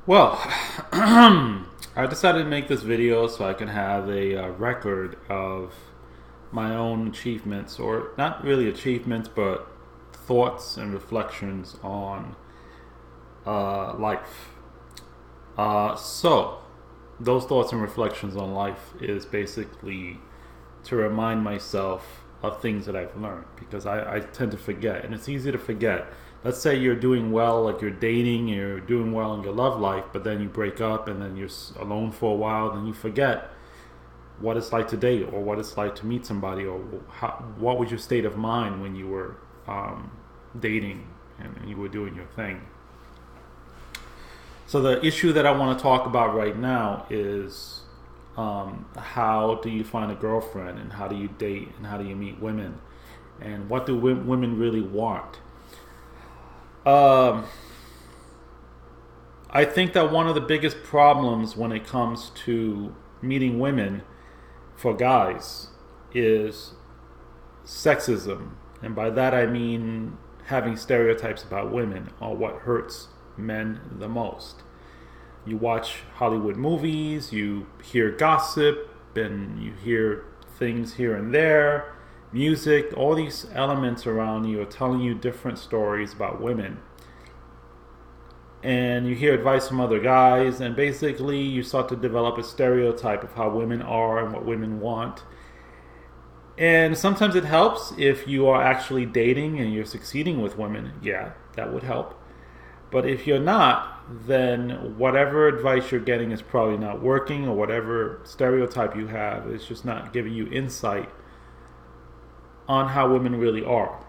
Well, I decided to make this video so I can have a record of my own achievements, or not really achievements, but thoughts and reflections on life. So, those thoughts and reflections on life is basically to remind myself of things that I've learned because I tend to forget, and it's easy to forget. Let's say you're doing well, like you're dating, you're doing well in your love life, but then you break up and then you're alone for a while, then you forget what it's like to date or what it's like to meet somebody or what was your state of mind when you were dating and you were doing your thing. So the issue that I want to talk about right now is how do you find a girlfriend and how do you date and how do you meet women and what do women really want? Um, I think that one of the biggest problems when it comes to meeting women for guys is sexism. And by that I mean having stereotypes about women or what hurts men the most. You watch Hollywood movies, you hear gossip, and you hear things here and there, music, all these elements around you are telling you different stories about women. And you hear advice from other guys, and basically you start to develop a stereotype of how women are and what women want. And sometimes it helps if you are actually dating and you're succeeding with women. Yeah, that would help. But if you're not, then whatever advice you're getting is probably not working, or whatever stereotype you have is just not giving you insight on how women really are.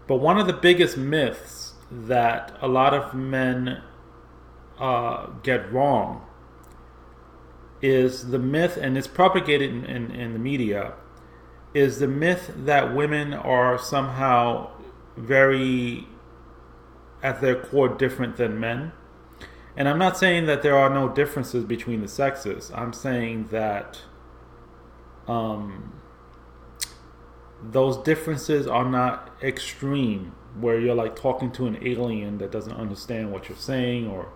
But one of the biggest myths that a lot of men get wrong is the myth, and it's propagated in the media, is the myth that women are somehow very at their core different than men. And I'm not saying that there are no differences between the sexes. I'm saying that those differences are not extreme, where you're like talking to an alien that doesn't understand what you're saying or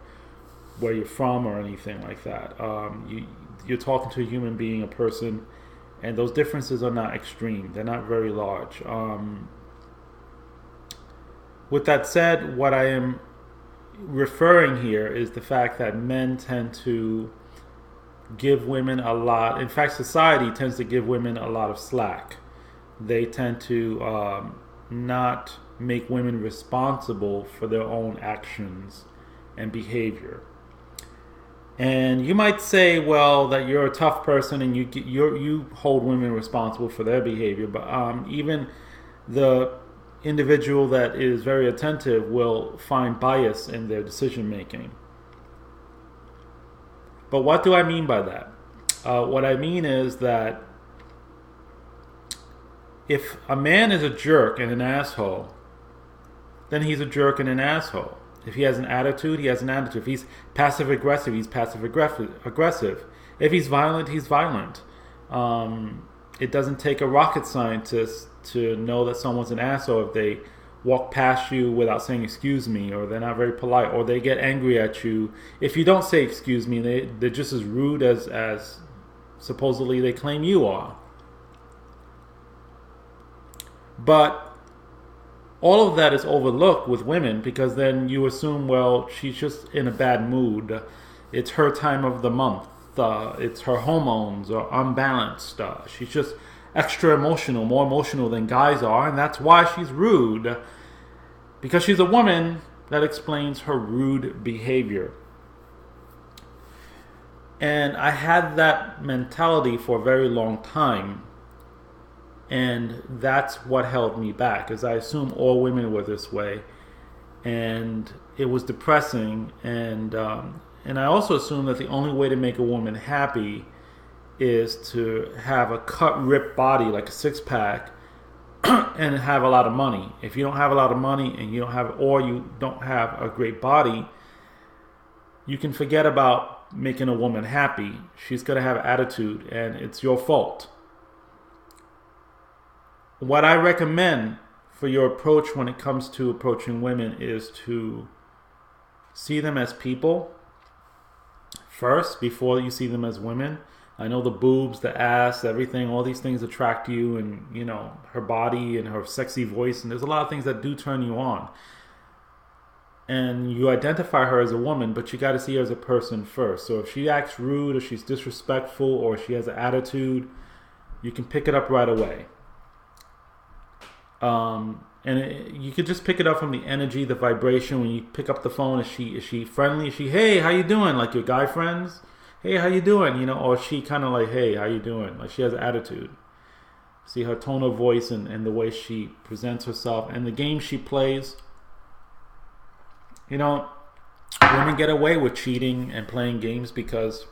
where you're from or anything like that. You're talking to a human being, a person, and those differences are not extreme. They're not very large. With that said, what I am referring here is the fact that men tend to give women a lot. In fact, society tends to give women a lot of slack. They tend to not make women responsible for their own actions and behavior. And you might say, well, that you're a tough person and you hold women responsible for their behavior. But even the individual that is very attentive will find bias in their decision making. But what do I mean by that? What I mean is that if a man is a jerk and an asshole, then he's a jerk and an asshole. If he has an attitude, he has an attitude. If he's passive aggressive, he's passive aggressive. If he's violent, he's violent. It doesn't take a rocket scientist to know that someone's an asshole if they walk past you without saying excuse me, or they're not very polite, or they get angry at you. If you don't say excuse me, they're just as rude as supposedly they claim you are. But all of that is overlooked with women because then you assume, well, she's just in a bad mood. It's her time of the month. It's her hormones are unbalanced. She's just extra emotional, more emotional than guys are, and that's why she's rude. Because she's a woman, that explains her rude behavior. And I had that mentality for a very long time. And that's what held me back, as I assumed all women were this way, and it was depressing. And I also assumed that the only way to make a woman happy is to have a cut, ripped body like a six pack, and have a lot of money. If you don't have a lot of money and you don't have a great body, you can forget about making a woman happy. She's gonna have attitude, and it's your fault. What I recommend for your approach when it comes to approaching women is to see them as people first before you see them as women. I know the boobs, the ass, everything, all these things attract you, and you know, her body and her sexy voice, and there's a lot of things that do turn you on. And you identify her as a woman, but you got to see her as a person first. So if she acts rude, or she's disrespectful, or she has an attitude, you can pick it up right away. You could just pick it up from the energy, the vibration. When you pick up the phone, is she friendly? Is she, hey, how you doing? Like your guy friends? Hey, how you doing? You know, or is she kind of like, hey, how you doing? Like she has an attitude. See her tone of voice and the way she presents herself and the game she plays. You know, women get away with cheating and playing games because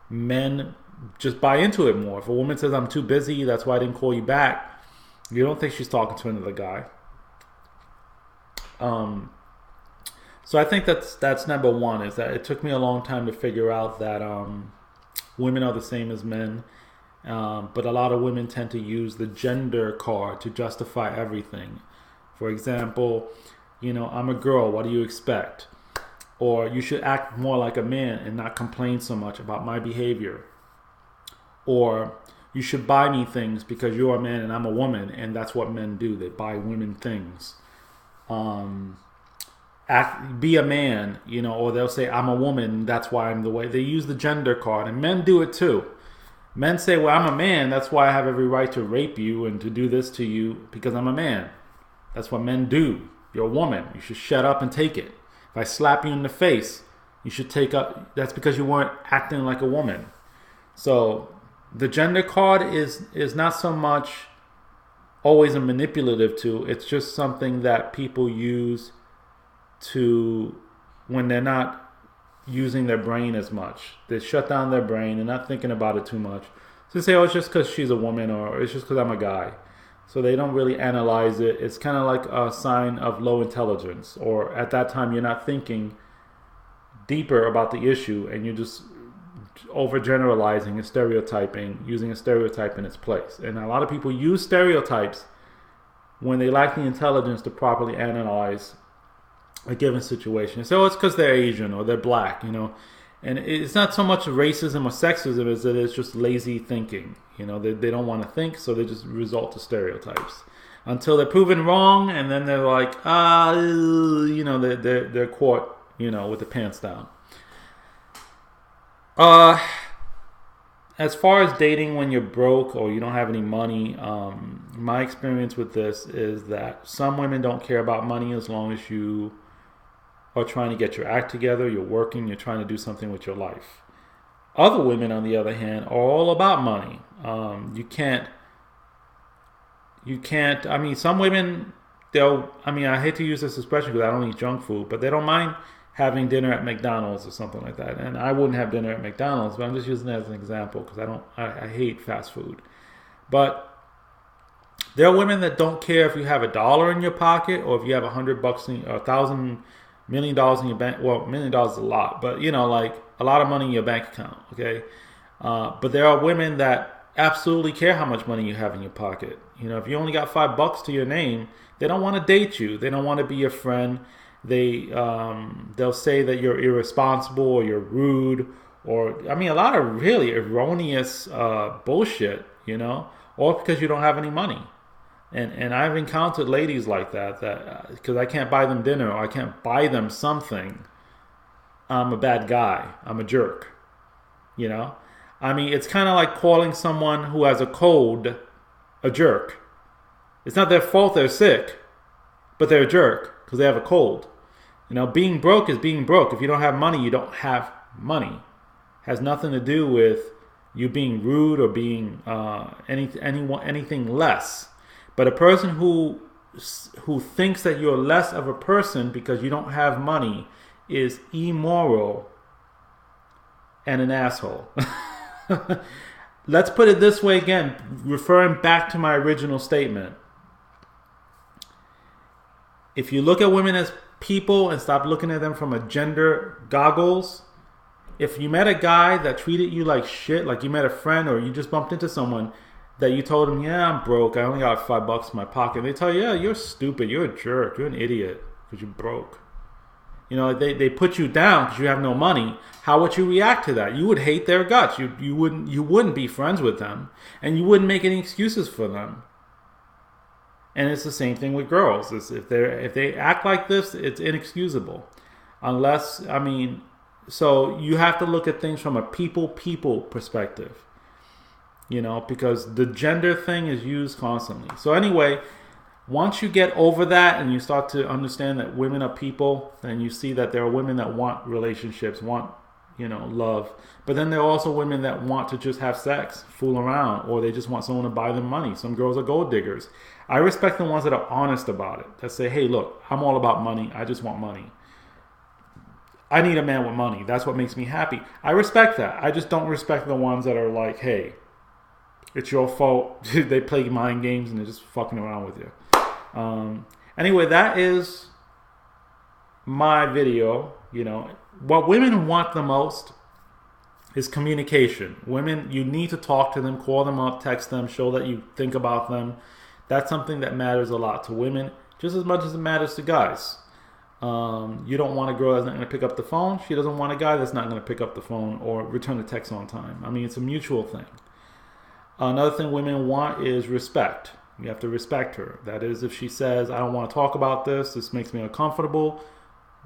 men just buy into it more. If a woman says, I'm too busy, that's why I didn't call you back, you don't think she's talking to another guy. So I think that's number one, is that it took me a long time to figure out that women are the same as men. But a lot of women tend to use the gender card to justify everything. For example, you know, I'm a girl, what do you expect? Or you should act more like a man and not complain so much about my behavior. Or you should buy me things because you're a man and I'm a woman, and that's what men do. They buy women things. Be a man, you know, or they'll say I'm a woman, that's why I'm the way. They use the gender card, and men do it too. Men say, well, I'm a man, that's why I have every right to rape you and to do this to you because I'm a man. That's what men do. You're a woman. You should shut up and take it. If I slap you in the face, you should take up. That's because you weren't acting like a woman. So the gender card is not so much always a manipulative tool. It's just something that people use to, when they're not using their brain as much. They shut down their brain. They're not thinking about it too much. So they say, oh, it's just because she's a woman, or it's just because I'm a guy. So they don't really analyze it. It's kind of like a sign of low intelligence, or at that time you're not thinking deeper about the issue and you're just overgeneralizing and stereotyping, using a stereotype in its place. And a lot of people use stereotypes when they lack the intelligence to properly analyze a given situation. So it's because they're Asian or they're black, you know. And it's not so much racism or sexism as it is just lazy thinking. You know, they don't want to think, so they just resort to stereotypes until they're proven wrong, and then they're like, you know, they're caught, you know, with the pants down. As far as dating when you're broke or you don't have any money, my experience with this is that some women don't care about money as long as you are trying to get your act together, you're working, you're trying to do something with your life. Other women, on the other hand, are all about money. You can't, I mean, some women, I hate to use this expression because I don't eat junk food, but they don't mind having dinner at McDonald's or something like that. And I wouldn't have dinner at McDonald's, but I'm just using that as an example because I hate fast food. But there are women that don't care if you have $1 in your pocket or if you have $100 or $1,000 million in your bank. Well, $1 million is a lot, but you know, like a lot of money in your bank account. Okay. But there are women that absolutely care how much money you have in your pocket. You know, if you only got $5 to your name, they don't want to date you. They don't want to be your friend. They'll say that you're irresponsible or you're rude, or a lot of really erroneous bullshit, you know, or because you don't have any money. And I've encountered ladies like that because I can't buy them dinner or I can't buy them something, I'm a bad guy, I'm a jerk, you know. It's kind of like calling someone who has a cold a jerk. It's not their fault they're sick, but they're a jerk because they have a cold. You know, being broke is being broke. If you don't have money, you don't have money. It has nothing to do with you being rude or being anything less. But a person who thinks that you're less of a person because you don't have money is immoral and an asshole. Let's put it this way again, referring back to my original statement. If you look at women as people and stop looking at them from a gender goggles, if you met a guy that treated you like shit, like you met a friend or you just bumped into someone that you told him, yeah, I'm broke, I only got $5 in my pocket, they tell you, yeah, you're stupid, you're a jerk, you're an idiot because you're broke. they put you down because you have no money. How would you react to that? You would hate their guts. You wouldn't be friends with them, and you wouldn't make any excuses for them. And it's the same thing with girls. If they act like this, it's inexcusable. So you have to look at things from a people perspective. Because the gender thing is used constantly. So anyway, once you get over that and you start to understand that women are people, and you see that there are women that want relationships, want love, but then there are also women that want to just have sex, fool around, or they just want someone to buy them money. Some girls are gold diggers. I respect the ones that are honest about it, that say, hey, look, I'm all about money. I just want money. I need a man with money. That's what makes me happy. I respect that. I just don't respect the ones that are like, hey, it's your fault. They play mind games and they're just fucking around with you. Anyway, that is my video. What women want the most is communication. Women, you need to talk to them, call them up, text them, show that you think about them. That's something that matters a lot to women, just as much as it matters to guys. You don't want a girl that's not going to pick up the phone. She doesn't want a guy that's not going to pick up the phone or return the text on time. It's a mutual thing. Another thing women want is respect. You have to respect her. That is, if she says, I don't want to talk about this, this makes me uncomfortable,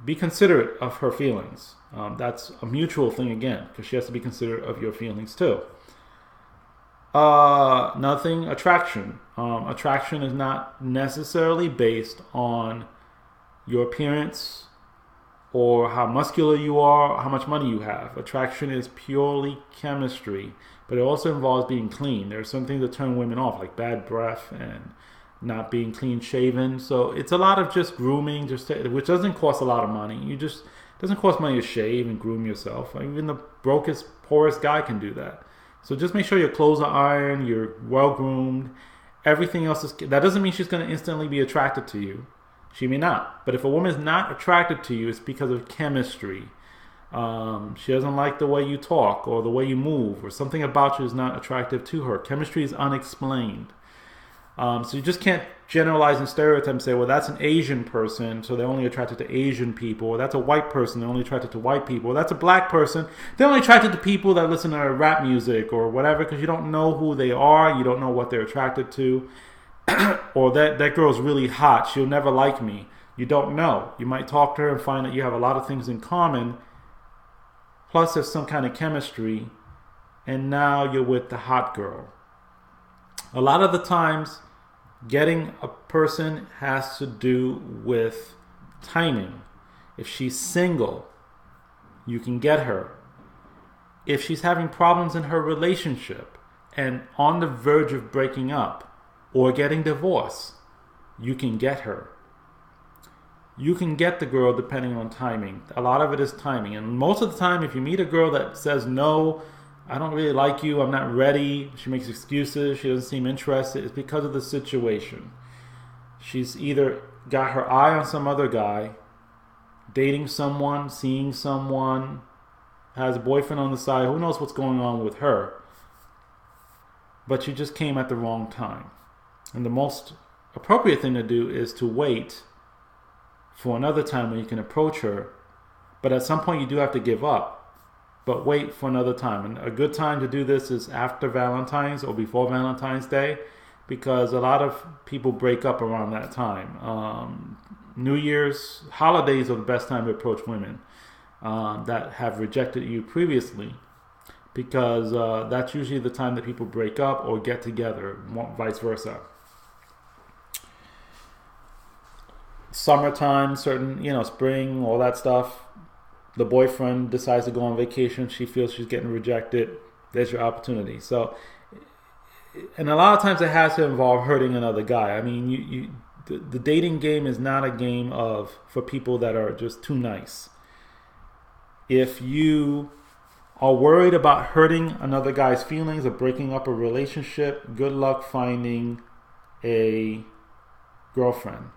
be considerate of her feelings. That's a mutual thing again, because she has to be considerate of your feelings too. Another thing, attraction. Attraction is not necessarily based on your appearance or how muscular you are, how much money you have. Attraction is purely chemistry, but it also involves being clean. There are some things that turn women off, like bad breath and not being clean shaven. So it's a lot of just grooming, which doesn't cost a lot of money. It doesn't cost money to shave and groom yourself. Even the brokest, poorest guy can do that. So just make sure your clothes are ironed, you're well groomed. Everything else that doesn't mean she's going to instantly be attracted to you. She may not. But if a woman is not attracted to you, it's because of chemistry. She doesn't like the way you talk or the way you move, or something about you is not attractive to her. Chemistry is unexplained. So you just can't generalize and stereotype and say, well, that's an Asian person, so they're only attracted to Asian people. Or that's a white person, they're only attracted to white people. Or that's a black person, they're only attracted to people that listen to rap music or whatever, because you don't know who they are, you don't know what they're attracted to. Or that girl's really hot, she'll never like me. You don't know. You might talk to her and find that you have a lot of things in common, plus there's some kind of chemistry, and now you're with the hot girl. A lot of the times, getting a person has to do with timing. If she's single, you can get her. If she's having problems in her relationship and on the verge of breaking up or getting divorced, you can get her. You can get the girl depending on timing. A lot of it is timing. And most of the time, if you meet a girl that says, no, I don't really like you, I'm not ready, she makes excuses, she doesn't seem interested, it's because of the situation. She's either got her eye on some other guy, dating someone, seeing someone, has a boyfriend on the side, who knows what's going on with her. But she just came at the wrong time. And the most appropriate thing to do is to wait for another time when you can approach her. But at some point you do have to give up. But wait for another time. And a good time to do this is after Valentine's or before Valentine's Day, because a lot of people break up around that time. New Year's, holidays are the best time to approach women that have rejected you previously, because that's usually the time that people break up or get together, vice versa. Summertime, spring, all that stuff. The boyfriend decides to go on vacation. She feels she's getting rejected. There's your opportunity. So, and a lot of times it has to involve hurting another guy. I mean, the dating game is not a game for people that are just too nice. If you are worried about hurting another guy's feelings or breaking up a relationship, good luck finding a girlfriend.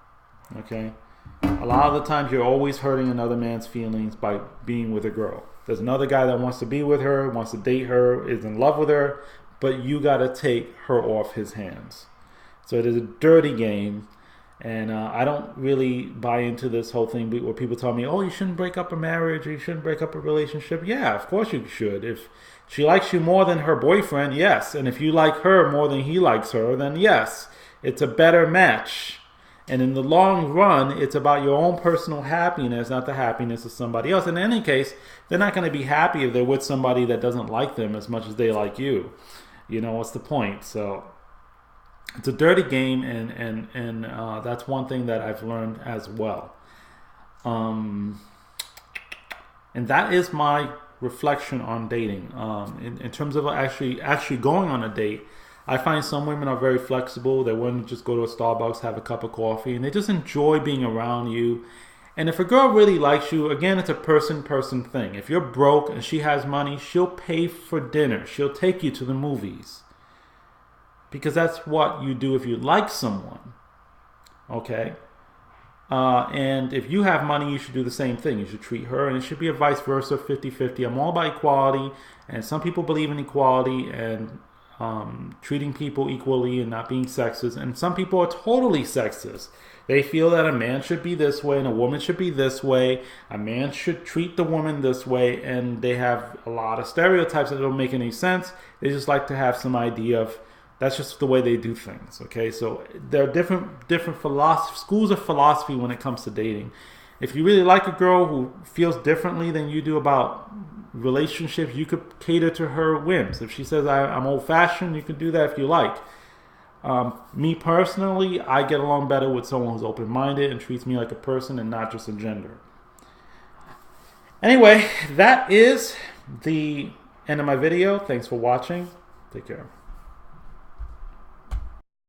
Okay? A lot of the times you're always hurting another man's feelings by being with a girl. There's another guy that wants to be with her, wants to date her, is in love with her, but you got to take her off his hands. So it is a dirty game, And I don't really buy into this whole thing where people tell me, oh, you shouldn't break up a marriage or you shouldn't break up a relationship. Yeah, of course you should. If she likes you more than her boyfriend, yes. And if you like her more than he likes her, then yes. It's a better match. And in the long run, it's about your own personal happiness, not the happiness of somebody else. In any case, they're not going to be happy if they're with somebody that doesn't like them as much as they like you. You know, what's the point? So it's a dirty game, and that's one thing that I've learned as well. And that is my reflection on dating. In terms of actually going on a date, I find some women are very flexible. They wouldn't just go to a Starbucks, have a cup of coffee, and they just enjoy being around you. And if a girl really likes you, again, it's a person thing. If you're broke and she has money, she'll pay for dinner. She'll take you to the movies. Because that's what you do if you like someone. Okay? And if you have money, you should do the same thing. You should treat her, and it should be a vice versa, 50-50. I'm all about equality, and some people believe in equality and treating people equally and not being sexist. And some people are totally sexist. They feel that a man should be this way and a woman should be this way. A man should treat the woman this way, and they have a lot of stereotypes that don't make any sense. They just like to have some idea of that's just the way they do things. Okay, so there are different schools of philosophy when it comes to dating. If you really like a girl who feels differently than you do about relationships, you could cater to her whims. If she says I'm old-fashioned, you can do that if you like. Me personally, I get along better with someone who's open-minded and treats me like a person and not just a gender. Anyway, that is the end of my video. Thanks for watching. Take care.